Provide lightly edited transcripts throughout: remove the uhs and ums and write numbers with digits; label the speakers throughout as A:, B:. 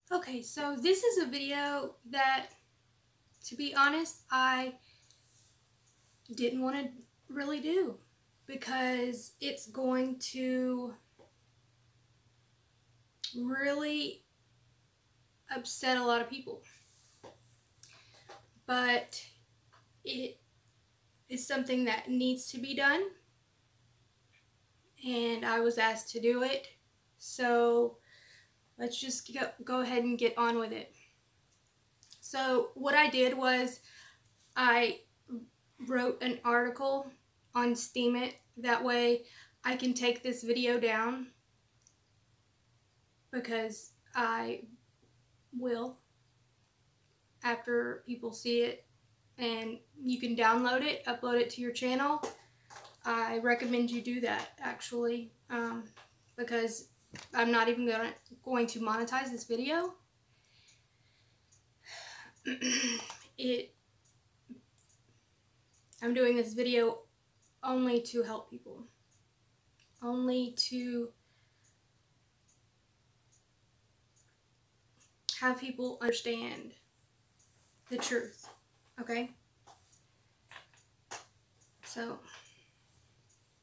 A: Okay, so this is a video that, to be honest, I didn't want to really do because it's going to really upset a lot of people. But it is something that needs to be done, and I was asked to do it. So let's just go ahead and get on with it. So what I did was I wrote an article on Steemit. That way I can take this video down, because I will after people see it, and you can download it, upload it to your channel. I recommend you do that, actually, because I'm not even going to monetize this video. I'm doing this video only to help people, only to have people understand the truth, okay? So,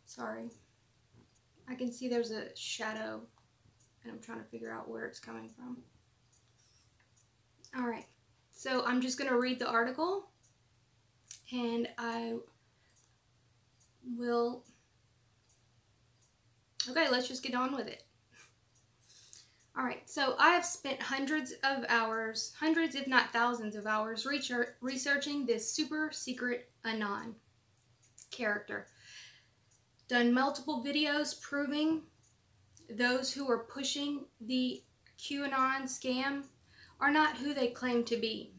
A: sorry. I can see there's a shadow, and I'm trying to figure out where it's coming from. Alright, so I'm just going to read the article, and I will... Okay, let's just get on with it. Alright, so I have spent hundreds of hours, hundreds if not thousands of hours, researching this super secret Anon character. Done multiple videos proving those who are pushing the QAnon scam are not who they claim to be.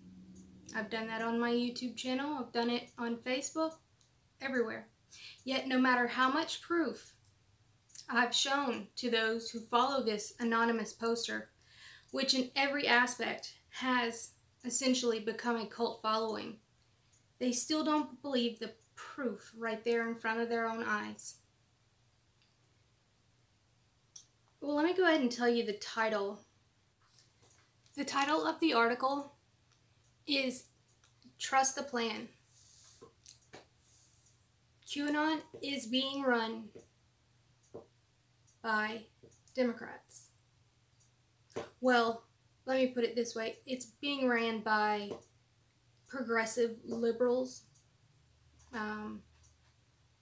A: I've done that on my YouTube channel, I've done it on Facebook, everywhere. Yet no matter how much proof I've shown to those who follow this anonymous poster, which in every aspect has essentially become a cult following, they still don't believe the proof right there in front of their own eyes. Well, let me go ahead and tell you the title. The title of the article is Trust the Plan. QAnon is being run by Democrats. Well, let me put it this way. It's being ran by progressive liberals.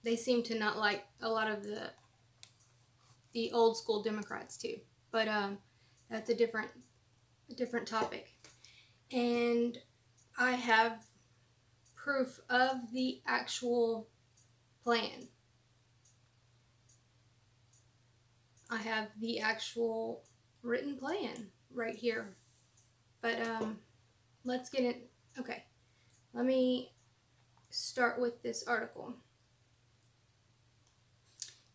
A: They seem to not like a lot of the old school Democrats too. But that's a different topic. And I have proof of the actual plan. I have the actual written plan right here. But let's get it. Okay, let me start with this article.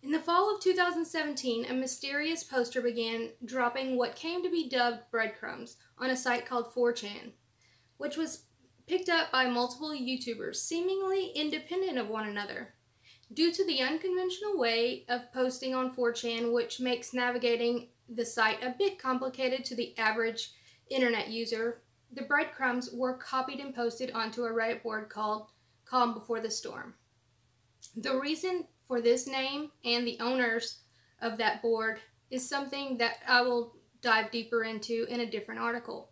A: In the fall of 2017, a mysterious poster began dropping what came to be dubbed breadcrumbs on a site called 4chan, which was picked up by multiple YouTubers, seemingly independent of one another. Due to the unconventional way of posting on 4chan, which makes navigating the site a bit complicated to the average internet user, the breadcrumbs were copied and posted onto a Reddit board called Calm Before the Storm. The reason for this name and the owners of that board is something that I will dive deeper into in a different article.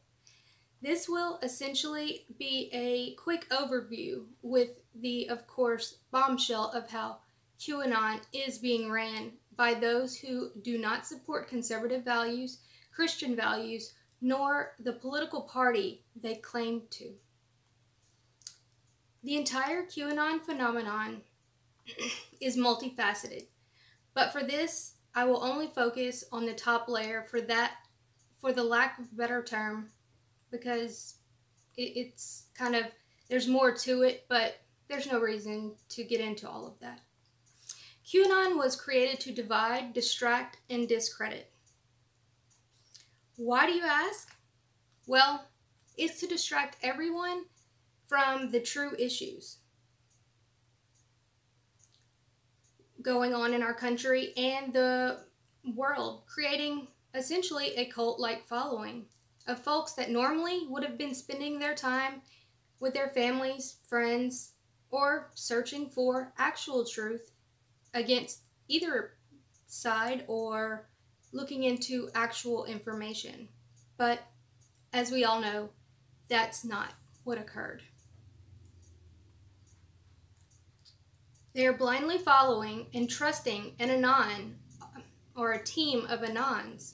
A: This will essentially be a quick overview with the, of course, bombshell of how QAnon is being ran by those who do not support conservative values, Christian values, nor the political party they claim to. The entire QAnon phenomenon is multifaceted, but for this, I will only focus on the top layer for the lack of a better term, because it's kind of, there's more to it, but there's no reason to get into all of that. QAnon was created to divide, distract, and discredit. Why, do you ask? Well, it's to distract everyone from the true issues going on in our country and the world, creating essentially a cult-like following of folks that normally would have been spending their time with their families, friends, or searching for actual truth against either side or looking into actual information. But as we all know, that's not what occurred. They are blindly following and trusting an Anon or a team of Anons,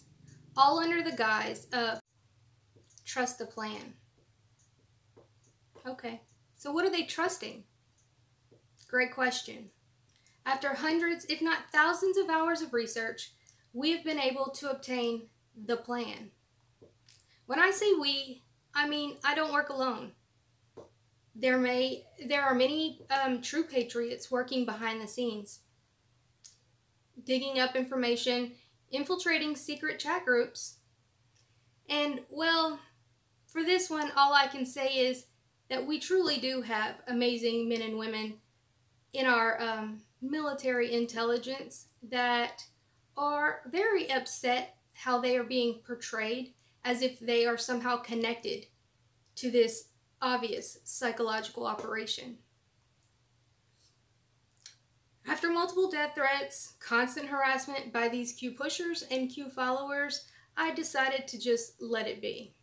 A: all under the guise of trust the plan. Okay, so what are they trusting? Great question. After hundreds, if not thousands of hours of research, we have been able to obtain the plan. When I say we, I mean I don't work alone. There are many true patriots working behind the scenes, digging up information, infiltrating secret chat groups. And, well, for this one, all I can say is that we truly do have amazing men and women in our military intelligence that are very upset how they are being portrayed as if they are somehow connected to this obvious psychological operation. After multiple death threats, constant harassment by these Q pushers and Q followers, I decided to just let it be.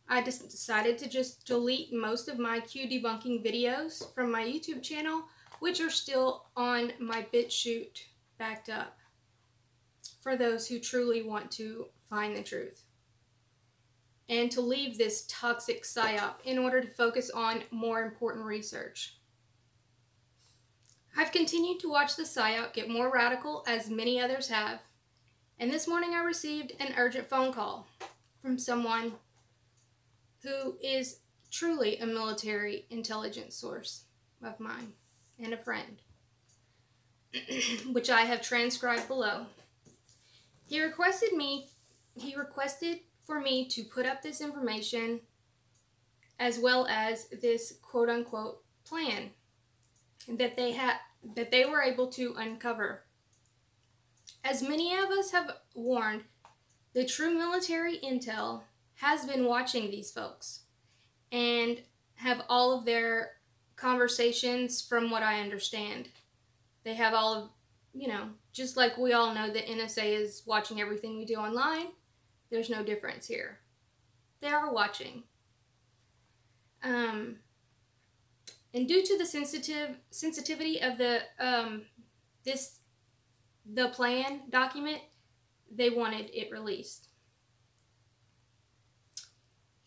A: I just decided to just delete most of my Q debunking videos from my YouTube channel, which are still on my BitChute backed up, for those who truly want to find the truth, and to leave this toxic psyop in order to focus on more important research. I've continued to watch the psyop get more radical, as many others have, and this morning I received an urgent phone call from someone who is truly a military intelligence source of mine and a friend, which I have transcribed below. He requested for me to put up this information as well as this quote-unquote plan that they were able to uncover. As many of us have warned, the true military intel has been watching these folks and have all of their conversations, from what I understand. They have all of, just like we all know that NSA is watching everything we do online, there's no difference here. They are watching. And due to the sensitivity of the plan document, they wanted it released.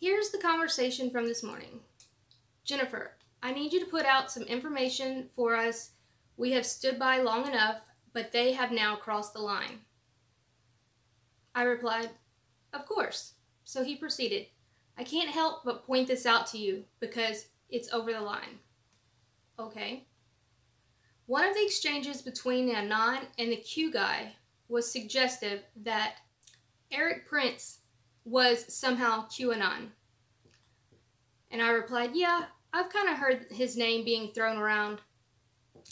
A: Here's the conversation from this morning. Jennifer, I need you to put out some information for us. We have stood by long enough, but they have now crossed the line. I replied, of course. So he proceeded, I can't help but point this out to you because it's over the line. Okay. One of the exchanges between the Anon and the Q guy was suggestive that Erik Prince was somehow QAnon. And I replied, yeah, I've kind of heard his name being thrown around.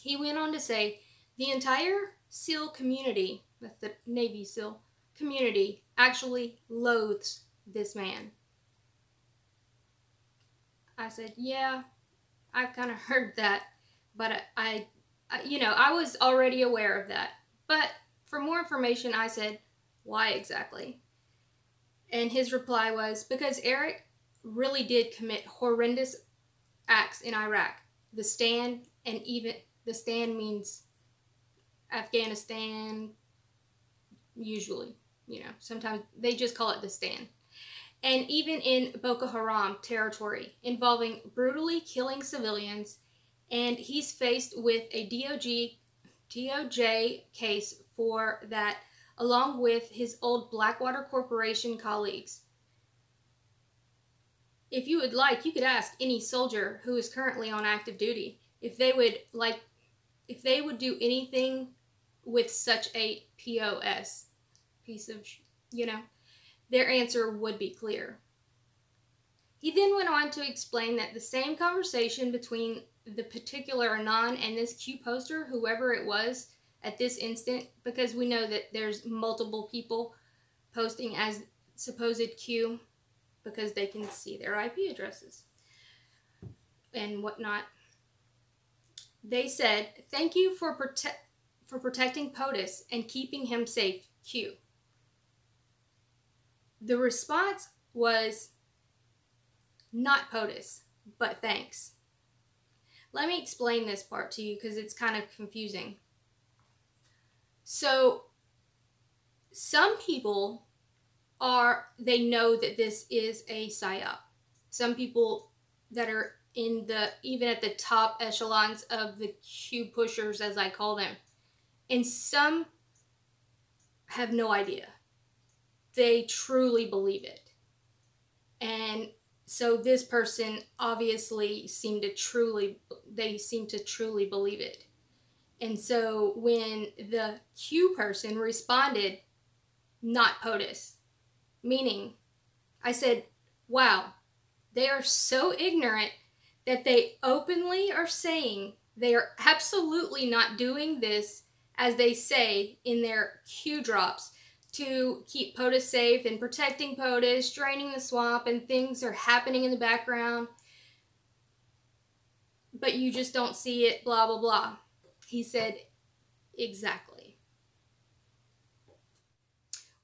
A: He went on to say, the entire SEAL community, that's the Navy SEAL community, actually loathes this man. I said, yeah, I've kind of heard that, but I was already aware of that. But for more information, I said, why exactly? And his reply was, because Erik really did commit horrendous acts in Iraq. The Stand, and even the Stand means Afghanistan, usually, sometimes they just call it the Stand. And even in Boko Haram territory, involving brutally killing civilians, and he's faced with a DOJ case for that, along with his old Blackwater Corporation colleagues. If you would like, you could ask any soldier who is currently on active duty if they would do anything with such a POS, piece of, their answer would be clear. He then went on to explain that the same conversation between the particular Anon and this Q poster, whoever it was at this instant, because we know that there's multiple people posting as supposed Q because they can see their IP addresses and whatnot. They said, "Thank you for protecting POTUS and keeping him safe, Q." The response was, "Not POTUS, but thanks." Let me explain this part to you because it's kind of confusing. So, some people they know that this is a PSYOP. Some people that are even at the top echelons of the Q pushers, as I call them, and some have no idea. They truly believe it. And so this person obviously seemed to truly believe it. And so when the Q person responded, "Not POTUS," meaning, I said, wow, they are so ignorant that they openly are saying they are absolutely not doing this, as they say in their Q drops, to keep POTUS safe and protecting POTUS, draining the swamp, and things are happening in the background, but you just don't see it, blah, blah, blah. He said, exactly.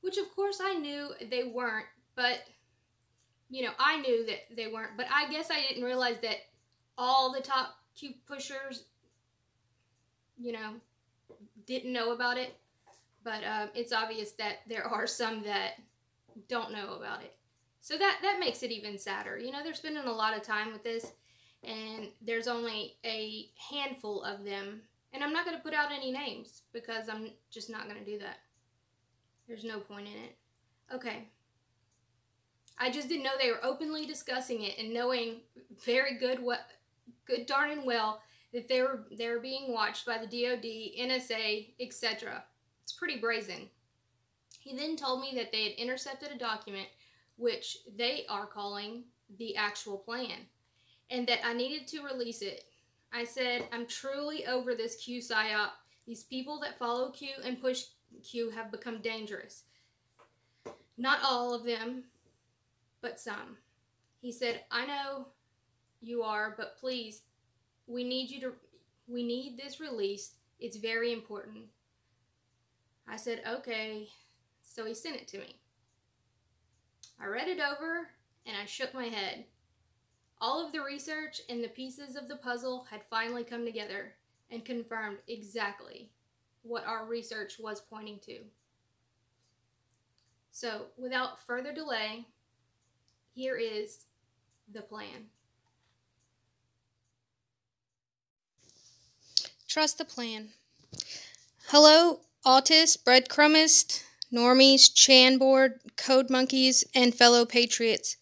A: Which, of course, I knew they weren't, but, I knew that they weren't, but I guess I didn't realize that all the top Q pushers, didn't know about it. But it's obvious that there are some that don't know about it. So that makes it even sadder. They're spending a lot of time with this, and there's only a handful of them. And I'm not going to put out any names because I'm just not going to do that. There's no point in it. Okay. I just didn't know they were openly discussing it and knowing very good darn and well that they're being watched by the DOD, NSA, etc. It's pretty brazen. He then told me that they had intercepted a document, which they are calling the actual plan, and that I needed to release it. I said, I'm truly over this Q PSYOP. These people that follow Q and push Q have become dangerous. Not all of them, but some. He said, I know you are, but please, we need this released. It's very important. I said, okay. So he sent it to me. I read it over and I shook my head. All of the research and the pieces of the puzzle had finally come together and confirmed exactly what our research was pointing to. So, without further delay, here is the plan. Trust the plan. Hello, autists, breadcrumbist, normies, Chanboard, code monkeys, and fellow patriots.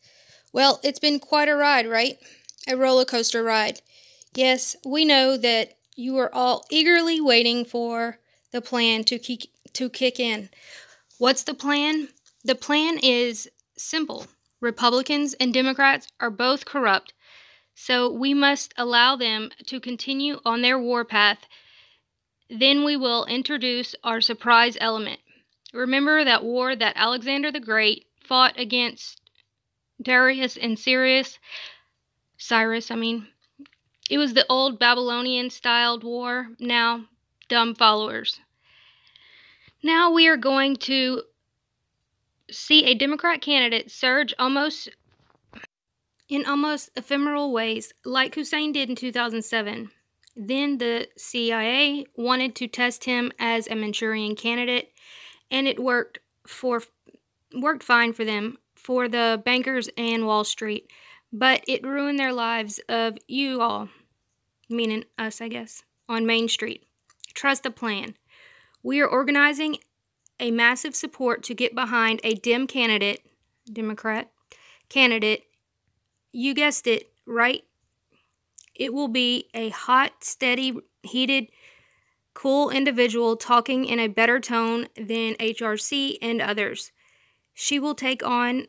A: Well, it's been quite a ride, right? A roller coaster ride. Yes, we know that you are all eagerly waiting for the plan to kick in. What's the plan? The plan is simple. Republicans and Democrats are both corrupt, so we must allow them to continue on their warpath. Then we will introduce our surprise element. Remember that war that Alexander the Great fought against Darius and Cyrus? It was the old Babylonian-styled war. Now, dumb followers. Now we are going to see a Democrat candidate surge in almost ephemeral ways, like Hussein did in 2007. Then the CIA wanted to test him as a Manchurian candidate, and it worked fine for them, for the bankers and Wall Street, but it ruined their lives of you all, meaning us, I guess, on Main Street. Trust the plan. We are organizing a massive support to get behind a Democrat candidate. You guessed it, right? It will be a hot, steady, heated, cool individual talking in a better tone than HRC and others. She will take on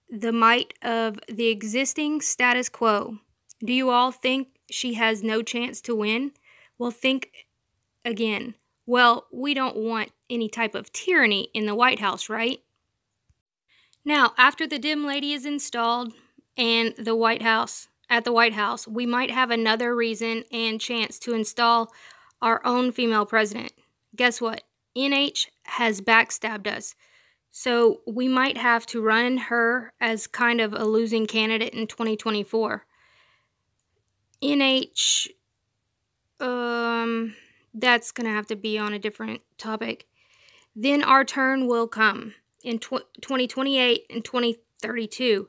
A: the might of the existing status quo. Do you all think she has no chance to win? Well, think again. Well, we don't want any type of tyranny in the White House, right? Now, after the dim lady is installed and the White House, at the White House, we might have another reason and chance to install our own female president. Guess what? NH has backstabbed us. So we might have to run her as kind of a losing candidate in 2024. NH, that's going to have to be on a different topic. Then our turn will come in 2028 and 2032.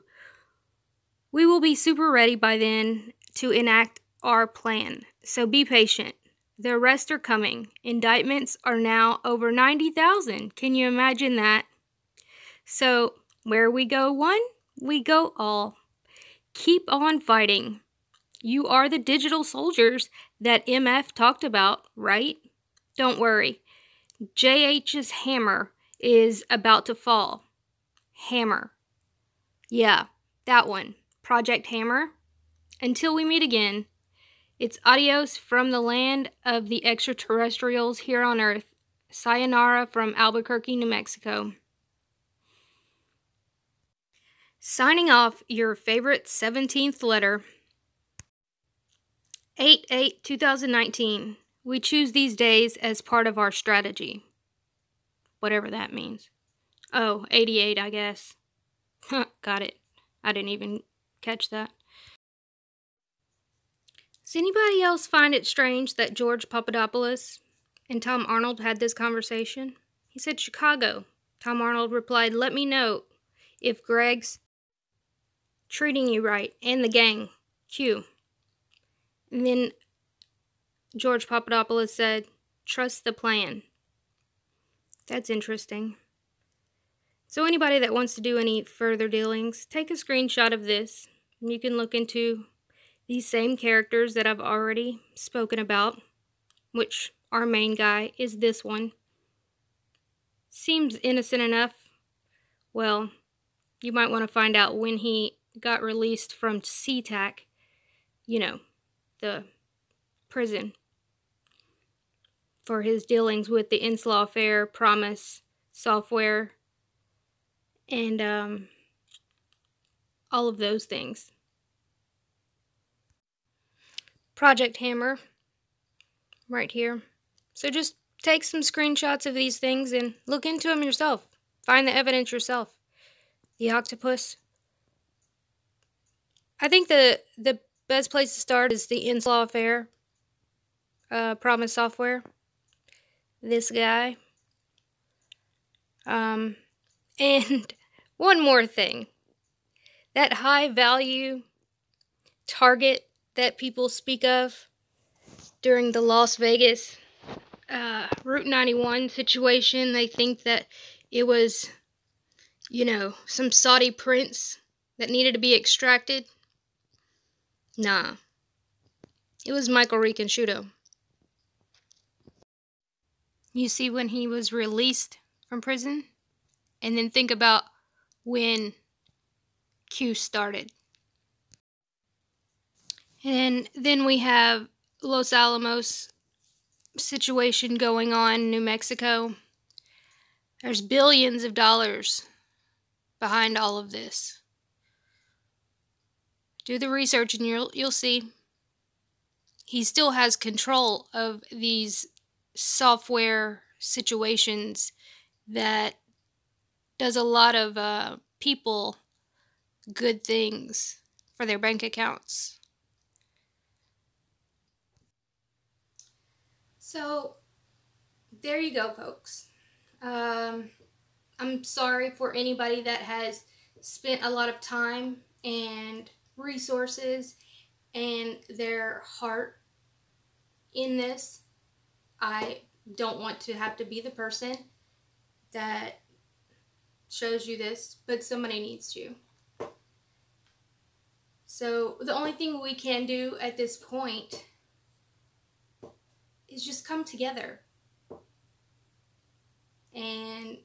A: We will be super ready by then to enact our plan. So be patient. The arrests are coming. Indictments are now over 90,000. Can you imagine that? So where we go one, we go all. Keep on fighting. You are the digital soldiers that MF talked about, right? Don't worry. JH's hammer is about to fall. Hammer. Yeah, that one. Project Hammer. Until we meet again, it's adios from the land of the extraterrestrials here on Earth. Sayonara from Albuquerque, New Mexico. Signing off, your favorite 17th letter. 8/8/2019. We choose these days as part of our strategy. Whatever that means. Oh, 88, I guess. Got it. I didn't even catch that. Does anybody else find it strange that George Papadopoulos and Tom Arnold had this conversation? He said Chicago. Tom Arnold replied, "Let me know if Greg's treating you right, and the gang. Q." And then George Papadopoulos said, "Trust the plan." That's interesting. So anybody that wants to do any further dealings, take a screenshot of this. You can look into these same characters that I've already spoken about, which our main guy is this one. Seems innocent enough. Well, you might want to find out when he got released from SeaTac, you know, the prison, for his dealings with the Inslaw Affair, Promise Software, and all of those things. Project Hammer, right here. So just take some screenshots of these things and look into them yourself. Find the evidence yourself. The octopus. I think the best place to start is the Inslaw Affair, Promise Software. This guy. And one more thing. That high value target that people speak of during the Las Vegas Route 91 situation, they think that it was, you know, some Saudi prince that needed to be extracted. Nah. It was Michael Ricconsciuto. You see, when he was released from prison, and then think about when Q started. And then we have Los Alamos situation going on in New Mexico. There's billions of dollars behind all of this. Do the research and you'll see. He still has control of these software situations that does a lot of people good things for their bank accounts. So, there you go, folks. I'm sorry for anybody that has spent a lot of time and resources and their heart in this. I don't want to have to be the person that shows you this, but somebody needs to. So the only thing we can do at this point is just come together. And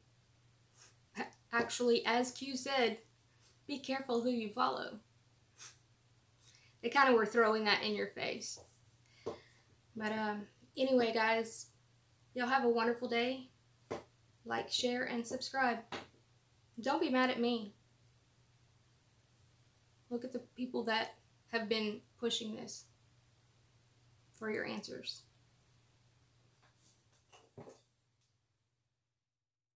A: actually, as Q said, be careful who you follow. They kind of were throwing that in your face. But anyway, guys, y'all have a wonderful day. Like, share, and subscribe. Don't be mad at me. Look at the people that have been pushing this for your answers.